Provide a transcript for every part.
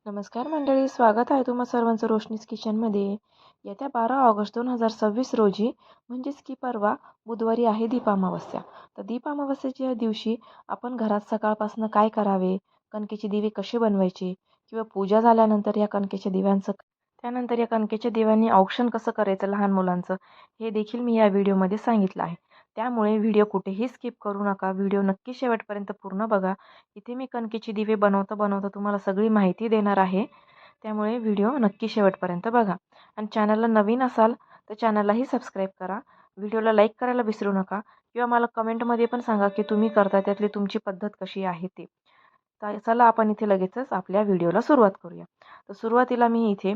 नमस्कार मंडळी, स्वागत आहे तुम्हा सर्वांचं रोशनीज किचनमध्ये. येत्या 12 ऑगस्ट 2026 रोजी म्हणजेच की परवा बुधवारी आहे दीपामावस्या. तर दीपामावस्येच्या दिवशी आपण घरात सकाळपासून काय करावे, कणकेचे दिवे कसे बनवायचे किंवा पूजा झाल्यानंतर या कणकेच्या दिव्यांचं त्यानंतर या कणकेच्या दिव्यांनी औक्षण कसं करायचं लहान मुलांचं, हे देखील मी या व्हिडिओमध्ये सांगितलं आहे. त्यामुळे व्हिडिओ कुठेही स्किप करू नका. व्हिडिओ नक्की शेवटपर्यंत पूर्ण बघा. इथे मी कणकेचे दिवे बनवता बनवता तुम्हाला सगळी माहिती देणार आहे. त्यामुळे व्हिडिओ नक्की शेवटपर्यंत बघा. आणि चॅनलला नवीन असाल तर चॅनललाही सबस्क्राईब करा. व्हिडिओला लाईक करायला विसरू नका किंवा मला कमेंटमध्ये पण सांगा की तुम्ही करता त्यातली तुमची पद्धत कशी आहे ते. तर चला आपण इथे लगेचच आपल्या व्हिडिओला सुरुवात करूया. तर सुरुवातीला मी इथे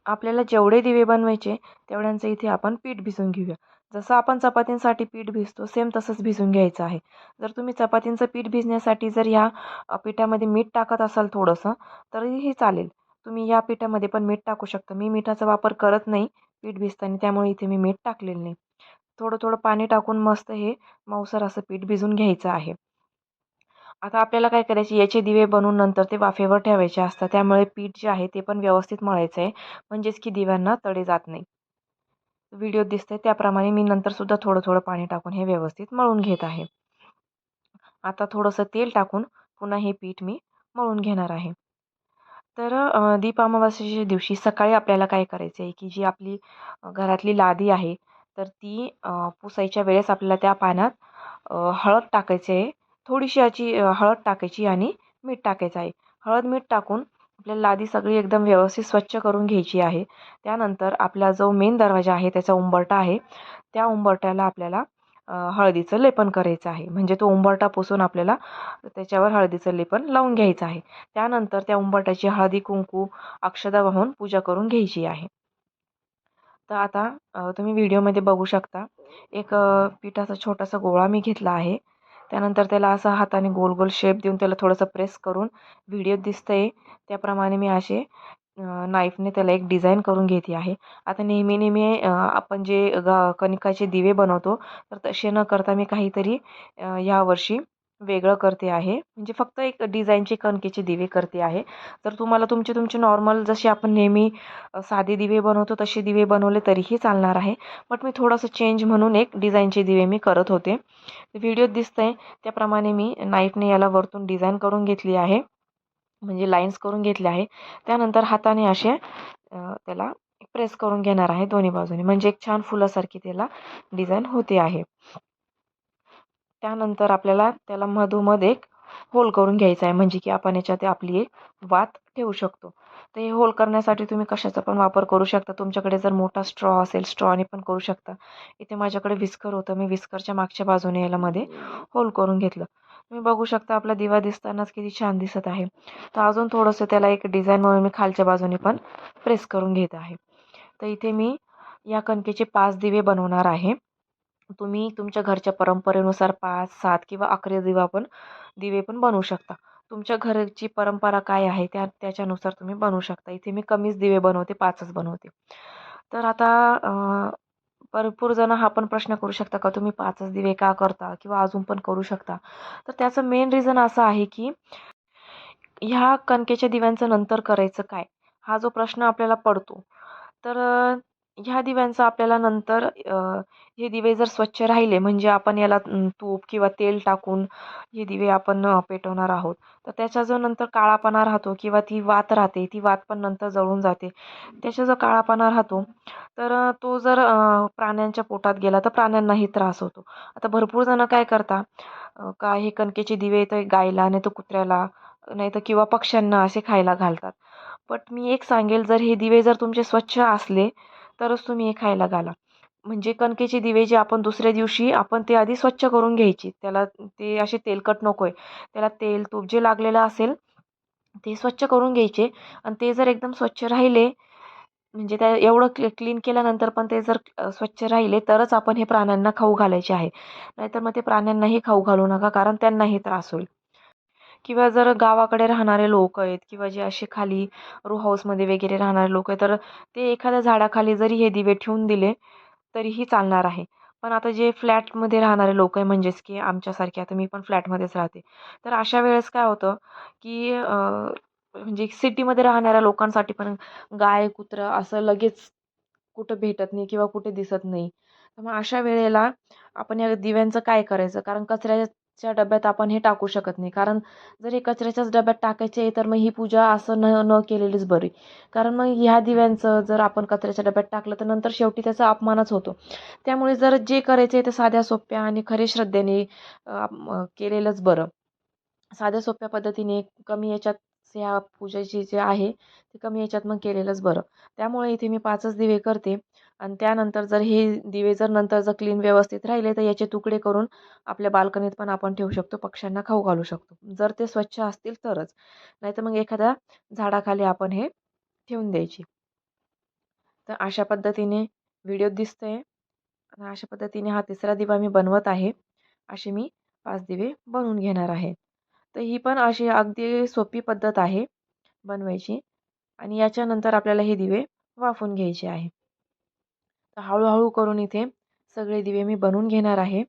आपल्याला जेवढे दिवे बनवायचे तेवढ्यांचं इथे आपण पीठ भिजवून घेऊया. जसं आपण चपातींसाठी पीठ भिजतो सेम तसंच भिजून घ्यायचं आहे. जर तुम्ही चपातींचं पीठ भिजण्यासाठी जर ह्या पिठामध्ये मीठ टाकत असाल थोडंसं तरीही चालेल. तुम्ही या पिठामध्ये पण मीठ टाकू शकता. मी मिठाचा वापर करत नाही पीठ भिजताना, त्यामुळे इथे मी मीठ टाकलेलं नाही. थोडं थोडं पाणी टाकून मस्त हे मऊसर असं पीठ भिजून घ्यायचं आहे. आता आपल्याला काय करायचे, याचे दिवे बनवून नंतर ते वाफेवर ठेवायचे असतात. त्यामुळे पीठ जे आहे ते पण व्यवस्थित मळायचं आहे, म्हणजेच की दिव्यांना तडे जात नाही. व्हिडिओत दिसतंय त्याप्रमाणे मी नंतर सुद्धा थोडं थोडं पाणी टाकून हे व्यवस्थित मळून घेत आहे. आता थोडंसं तेल टाकून पुन्हा हे पीठ मी मळून घेणार आहे. तर दीप अमावास्येच्या दिवशी सकाळी आपल्याला काय करायचं आहे, की जी आपली घरातली लादी आहे तर ती पुसायच्या वेळेस आपल्याला त्या पाण्यात हळद टाकायची आहे. थोडीशी याची हळद टाकायची आणि मीठ टाकायचं आहे. हळद मीठ टाकून आपल्याला लादी सगळी एकदम व्यवस्थित स्वच्छ करून घ्यायची आहे. त्यानंतर आपला जो मेन दरवाजा आहे त्याचा उंबरठा आहे, त्या उंबरठ्याला आपल्याला हळदीचं लेपन करायचं आहे. म्हणजे तो उंबरठा पुसून आपल्याला त्याच्यावर हळदीचं लेपन लावून घ्यायचं आहे. त्यानंतर त्या उंबरठ्याची हळदी कुंकू अक्षदा वाहून पूजा करून घ्यायची आहे. तर आता तुम्ही व्हिडिओमध्ये बघू शकता एक पिठाचा छोटासा गोळा मी घेतला आहे. त्यानंतर त्याला असा हाताने गोल गोल शेप देऊन त्याला थोडंसं प्रेस करून व्हिडिओत दिसतंय त्याप्रमाणे मी असे नाईफने त्याला एक डिझाईन करून घेते आहे. आता नेहमी नेहमी आपण जे कणकाचे दिवे बनवतो तर तसे न करता मी काहीतरी यावर्षी वेगळं करते आहे. म्हणजे फक्त एक डिझाईनचे कणकेचे दिवे करते आहे. तर तुम्हाला तुमचे तुमचे नॉर्मल जसे आपण नेहमी साधे दिवे बनवतो तसे दिवे बनवले तरीही चालणार आहे. बट मी थोडंसं चेंज म्हणून एक डिझाईनचे दिवे मी करत होते. व्हिडिओत दिसतंय त्याप्रमाणे मी नाईफने याला वरतून डिझाईन करून घेतली आहे, म्हणजे लाईन्स करून घेतले आहे. त्यानंतर हाताने असे त्याला प्रेस करून घेणार आहे दोन्ही बाजूने, म्हणजे एक छान फुलासारखी त्याला डिझाईन होते आहे. त्यानंतर आपल्याला त्याला मधोमध एक होल करून घ्यायचा आहे, म्हणजे की आपण याच्यात आपली एक वात ठेवू शकतो. तर हे होल करण्यासाठी तुम्ही कशाचा पण वापर करू शकता. तुमच्याकडे जर मोठा स्ट्रॉ असेल स्ट्रॉने पण करू शकता. इथे माझ्याकडे विस्कर होतं, मी विस्करच्या मागच्या बाजूने याला मध्ये होल करून घेतलं. तुम्ही बघू शकता आपला दिवा दिसतानाच किती छान दिसत आहे. तर अजून थोडंसं त्याला एक डिझाईन म्हणून मी खालच्या बाजूने पण प्रेस करून घेत आहे. तर इथे मी या कणकेचे 5 दिवे बनवणार आहे. तुम्ही तुमच्या घरच्या परंपरेनुसार 5, 7 किंवा 11 दिवे पण बनवू शकता. तुमच्या घराची परंपरा काय आहे त्याच्यानुसार तुम्ही बनवू शकता. इथे मी कमीच दिवे बनवते, 5च बनवते. तर आता भरपूर जण हा पण प्रश्न करू शकता का तुम्ही 5च दिवे का करता किंवा अजून पण करू शकता. तर त्याचं मेन रिझन असं आहे की ह्या कणकेच्या दिव्यांचं नंतर करायचं काय? हा जो प्रश्न आपल्याला पडतो. तर ह्या दिव्यांचं आपल्याला नंतर हे दिवे जर स्वच्छ राहिले म्हणजे आपण याला तूप किंवा तेल टाकून हे दिवे आपण पेटवणार आहोत. तर त्याचा जो नंतर काळापणा राहतो किंवा ती वात राहते, ती वात पण नंतर जळून जाते. त्याचा जो काळापणा राहतो तर तो जर प्राण्यांच्या पोटात गेला तर प्राण्यांनाही त्रास होतो. आता भरपूर जण काय करतात, का हे कणकेचे दिवे तर गायला नाही तर कुत्र्याला नाहीतर किंवा पक्ष्यांना असे खायला घालतात. बट मी एक सांगेल, जर हे दिवे जर तुमचे स्वच्छ असले तरच तुम्ही हे खायला घाला. म्हणजे कणकेचे दिवे जे आपण दुसऱ्या दिवशी आपण ते आधी स्वच्छ करून घ्यायची. त्याला ते असे तेलकट नकोय. त्याला तेल तूप जे लागलेलं असेल ते स्वच्छ करून घ्यायचे आणि ते जर एकदम स्वच्छ राहिले म्हणजे त्या एवढं क्लीन केल्यानंतर पण ते जर स्वच्छ राहिले तरच आपण हे प्राण्यांना खाऊ घालायचे आहे. नाहीतर मग ते प्राण्यांनाही खाऊ घालू नका, कारण त्यांनाही त्रास होईल. किंवा जर गावाकडे राहणारे लोक आहेत किंवा जे असे खाली रो हाऊसमध्ये वगैरे राहणारे लोक आहेत तर ते एखाद्या झाडाखाली जरी हे दिवे ठेवून दिले तरीही चालणार आहे. पण आता जे फ्लॅटमध्ये राहणारे लोक आहे म्हणजेच की आमच्यासारखे, आता मी पण फ्लॅटमध्येच राहते. तर अशा वेळेस काय होतं की म्हणजे सिटीमध्ये राहणाऱ्या लोकांसाठी पण गाय, कुत्रं असं लगेच कुठं भेटत नाही किंवा कुठे दिसत नाही. तर मग अशा वेळेला आपण या दिव्यांचं काय करायचं? कारण कचऱ्याच्या डब्यात आपण हे टाकू शकत नाही. कारण जर हे कचऱ्याच्याच डब्यात टाकायचे आहे, तर मग ही पूजा असं न न केलेलीच बरी. कारण मग ह्या दिव्यांचं जर आपण कचऱ्याच्या डब्यात टाकलं, तर नंतर शेवटी त्याचा अपमानच होतो. त्यामुळे जर जे करायचं आहे ते साध्या सोप्या आणि खऱ्या श्रद्धेने केलेलंच बरं. साध्या सोप्या पद्धतीने कमी याच्यात ह्या पूजेची जे आहे ते कमी याच्यात मग केलेलंच बरं. त्यामुळे इथे मी 5च दिवे करते आणि त्यानंतर जर हे दिवे जर नंतर जर क्लीन व्यवस्थित राहिले तर याचे तुकडे करून आपल्या बाल्कनीत पण आपण ठेवू शकतो. पक्ष्यांना खाऊ घालू शकतो. जर ते स्वच्छ असतील तरच. नाहीतर मग एखाद्या झाडाखाली आपण हे ठेवून द्यायची. तर अशा पद्धतीने व्हिडिओत दिसतंय. आणि अशा पद्धतीने हा 3रा दिवा मी बनवत आहे. असे मी 5 दिवे बनवून घेणार आहे. तर ही पण अशी अगदी सोपी पद्धत आहे बनवायची आणि याच्यानंतर आपल्याला हे दिवे वाफवून घ्यायचे आहे. तर हळू करून इथे सगळे दिवे मी बनवून घेणार आहे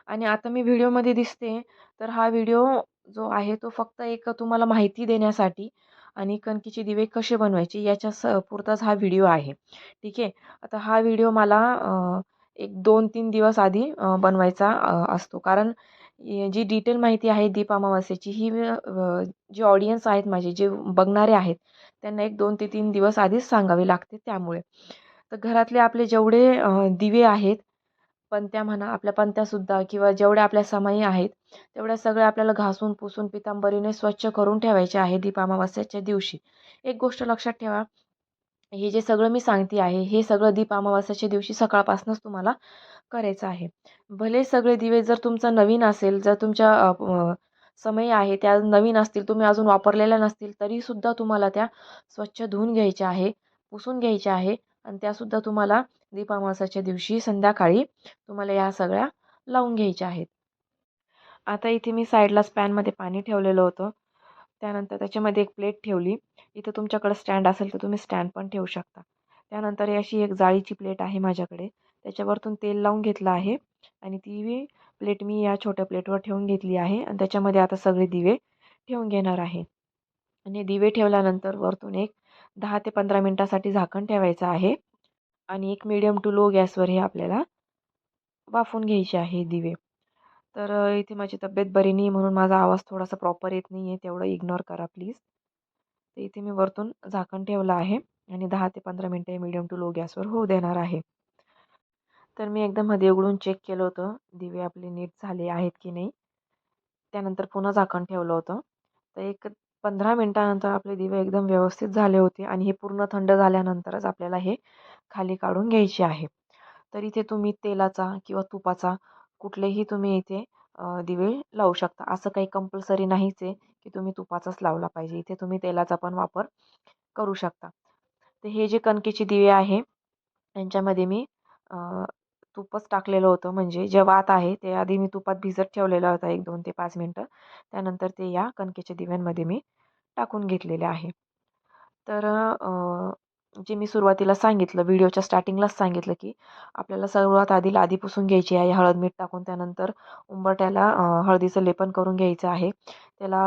आणि आता मी व्हिडिओमध्ये दिसते तर हा व्हिडिओ जो आहे तो फक्त एक तुम्हाला माहिती देण्यासाठी आणि कणकीचे दिवे कसे बनवायचे पुरताच हा व्हिडिओ आहे. ठीक आहे. आता हा व्हिडिओ मला एक 2-3 दिवस आधी बनवायचा असतो. कारण जी डिटेल माहिती आहे दीप अमावास्येची ही जे ऑडियन्स आहेत माझे, जे बघणारे आहेत, त्यांना एक 2 ते 3 दिवस आधीच सांगावी लागते त्यामुळे. तर घरातले आपले जेवढे दिवे आहेत, पणत्या म्हणा, आपल्या पणत्यासुद्धा किंवा जेवढ्या आपल्या समई आहेत, तेवढ्या सगळ्या आपल्याला घासून, पुसून, पितांबरीने स्वच्छ करून ठेवायचे आहे दीप अमावास्येच्या दिवशी. एक गोष्ट लक्षात ठेवा, हे जे सगळं मी सांगते आहे, हे सगळं दीप अमावास्येच्या दिवशी सकाळपासूनच तुम्हाला करायचं आहे. भले सगळे दिवे जर तुमचा नवीन असेल, जर तुमच्या समई आहे त्या नवीन असतील, तुम्ही अजून वापरलेल्या नसतील, तरीसुद्धा तुम्हाला त्या स्वच्छ धुवून घ्यायच्या आहे, पुसून घ्यायच्या आहे आणि त्यासुद्धा तुम्हाला दीप अमावास्येच्या दिवशी संध्याकाळी तुम्हाला या सगळ्या लावून घ्यायच्या आहेत. आता इथे मी साईडलाच पॅनमध्ये पाणी ठेवलेलं होतं. त्यानंतर त्याच्यामध्ये एक प्लेट ठेवली. इथं तुमच्याकडे स्टँड असेल तर तुम्ही स्टँड पण ठेवू शकता. त्यानंतर ही अशी एक जाळीची प्लेट आहे माझ्याकडे. त्याच्यावरतून तेल लावून घेतलं आहे आणि ती प्लेट मी या छोट्या प्लेटवर ठेवून घेतली आहे आणि त्याच्यामध्ये आता सगळे दिवे ठेवून घेणार आहे. आणि दिवे ठेवल्यानंतर वरतून एक 10 ते 15 मिनिटासाठी झाकण ठेवायचं आहे आणि एक मीडियम टू लो गॅसवर हे आपल्याला वाफवून घ्यायचे आहे दिवे. तर इथे माझी तब्येत बरी नाही म्हणून माझा आवाज थोडासा प्रॉपर येत नाही आहे, तेवढं इग्नोर करा प्लीज. तर इथे मी वरतून झाकण ठेवलं आहे आणि 10 ते 15 मिनिटे मीडियम टू लो गॅसवर होऊ देणार आहे. तर मी एकदा मध्ये उघडून चेक केलं होतं, दिवे आपले नीट झाले आहेत की नाही. त्यानंतर पुन्हा झाकण ठेवलं होतं. तर एक 15 मिनिटानंतर आपले दिवे एकदम व्यवस्थित झाले होते आणि हे पूर्ण थंड झाल्यानंतरच आपल्याला हे खाली काढून घ्यायचे आहे. तर इथे तुम्ही तेलाचा किंवा तुपाचा कुठलेही तुम्ही इथे दिवे लावू शकता. असं काही कंपल्सरी नाहीच आहे की तुम्ही तुपाचाच लावला पाहिजे. इथे तुम्ही तेलाचा पण वापर करू शकता. तर हे जे कणकेचे दिवे आहे यांच्यामध्ये मी तूपच टाकलेलं होतं. म्हणजे जे वात आहे ते आधी मी तुपात भिजत ठेवलेला होता 1, 2 ते 5 मिनिटं. त्यानंतर ते या कणकेच्या दिव्यांमध्ये मी टाकून घेतलेले आहे. तर जे मी सुरुवातीला सांगितलं, व्हिडिओच्या स्टार्टिंगलाच सांगितलं, की आपल्याला सर्वात आधी लादी पुसून घ्यायची आहे हळद मीठ टाकून. त्यानंतर उंबरठ्याला हळदीचं लेपन करून घ्यायचं आहे. त्याला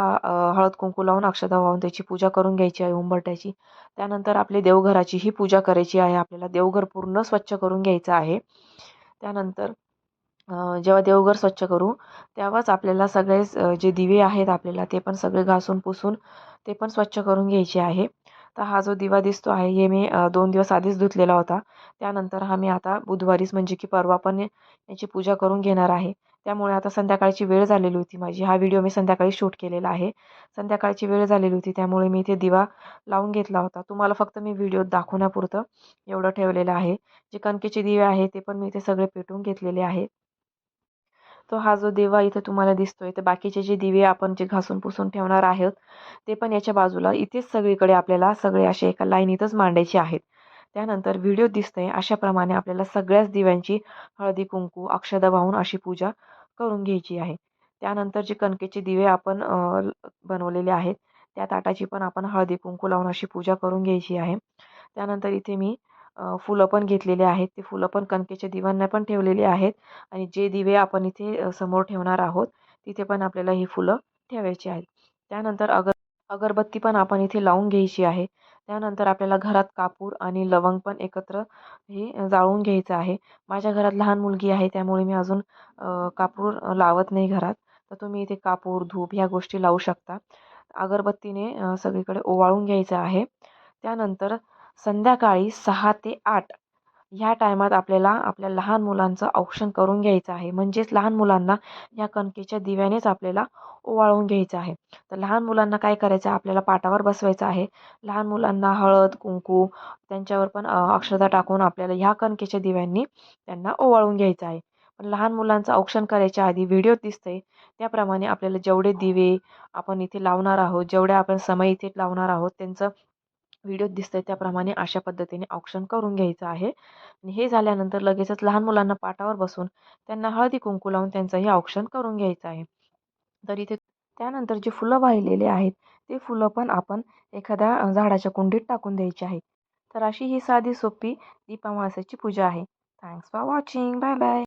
हळद कुंकू लावून अक्षता वाहून त्याची पूजा करून घ्यायची आहे उंबरठ्याची. त्यानंतर आपली देवघराचीही पूजा करायची आहे. आपल्याला देवघर पूर्ण स्वच्छ करून घ्यायचं आहे. त्यानंतर जेव्हा देवघर स्वच्छ करू तेव्हाच आपल्याला जे दिवे आहेत आपल्याला ते पण सगळे घासून पुसून ते पण स्वच्छ करून घ्यायचे आहे. तर हा जो दिवा दिसतो आहे हे मी 2 दिवस आधीच धुतलेला होता. त्यानंतर हा मी आता बुधवारीच म्हणजे की परवा पण याची पूजा करून घेणार आहे. त्यामुळे आता संध्याकाळची वेळ झालेली होती माझी. हा व्हिडिओ मी संध्याकाळी शूट केलेला आहे. संध्याकाळची वेळ झालेली होती त्यामुळे मी इथे दिवा लावून घेतला होता. तुम्हाला फक्त मी व्हिडिओत दाखवण्यापुरतं एवढं ठेवलेलं आहे. जे कणकेचे दिवे आहे ते पण मी इथे सगळे पेटवून घेतलेले आहेत. तो हा जो दिवा इथे तुम्हाला दिसतोय तर बाकीचे जे दिवे आपण जे घासून पुसून ठेवणार आहोत ते पण याच्या बाजूला इथेच सगळीकडे आपल्याला सगळे असे एका लाईनीतच मांडायचे आहेत. त्यानंतर व्हिडिओ दिसतंय अशाप्रमाणे आपल्याला सगळ्याच दिव्यांची हळदी कुंकू अक्षदा वाहून अशी पूजा करून घ्यायची आहे. त्यानंतर जे कणकेचे दिवे आपण बनवलेले आहेत त्या ताटाची पण आपण हळदी कुंकू लावून अशी पूजा करून घ्यायची आहे. त्यानंतर इथे मी फुलं पण घेतलेले आहेत. ते फुलं पण कणकेच्या दिव्यांना पण ठेवलेले आहेत आणि जे दिवे आपण इथे समोर ठेवणार आहोत तिथे पण आपल्याला ही फुलं ठेवायची आहेत. त्यानंतर अगरबत्ती पण आपण इथे लावून घ्यायची आहे. त्यानंतर आपल्याला घरात कापूर आणि लवंग पण एकत्र हे जाळून घ्यायचं आहे. माझ्या घरात लहान मुलगी आहे त्यामुळे मी अजून कापूर लावत नाही घरात. तर तुम्ही इथे कापूर, धूप ह्या गोष्टी लावू शकता. अगरबत्तीने सगळीकडे ओवाळून घ्यायचं आहे. त्यानंतर संध्याकाळी 6 ते 8 ह्या टायमात आपल्याला आपल्या लहान मुलांचं औक्षण करून घ्यायचं आहे. म्हणजेच लहान मुलांना या कणकेच्या दिव्यानेच आपल्याला ओवाळून घ्यायचं आहे. तर लहान मुलांना काय करायचं आहे, आपल्याला पाटावर बसवायचं आहे. लहान मुलांना हळद, कुंकू त्यांच्यावर पण अक्षता टाकून आपल्याला ह्या कणकेच्या दिव्यांनी त्यांना ओवाळून घ्यायचं आहे. पण लहान मुलांचं औक्षण करायच्या आधी व्हिडिओत दिसतंय त्याप्रमाणे आपल्याला जेवढे दिवे आपण इथे लावणार आहोत, जेवढ्या आपण समय इथे लावणार आहोत त्यांचं व्हिडिओत दिसतंय त्याप्रमाणे अशा पद्धतीने औक्षण करून घ्यायचं आहे. आणि हे झाल्यानंतर लगेचच लहान मुलांना पाटावर बसून त्यांना हळदी कुंकू लावून त्यांचंही औक्षण करून घ्यायचं आहे. तर इथे त्यानंतर जे फुलं वाहिलेले आहेत ते फुलं पण आपण एखाद्या झाडाच्या कुंडीत टाकून द्यायची आहेत. तर अशी ही साधी सोपी दीप अमावास्येची पूजा आहे. Thanks for watching. Bye bye.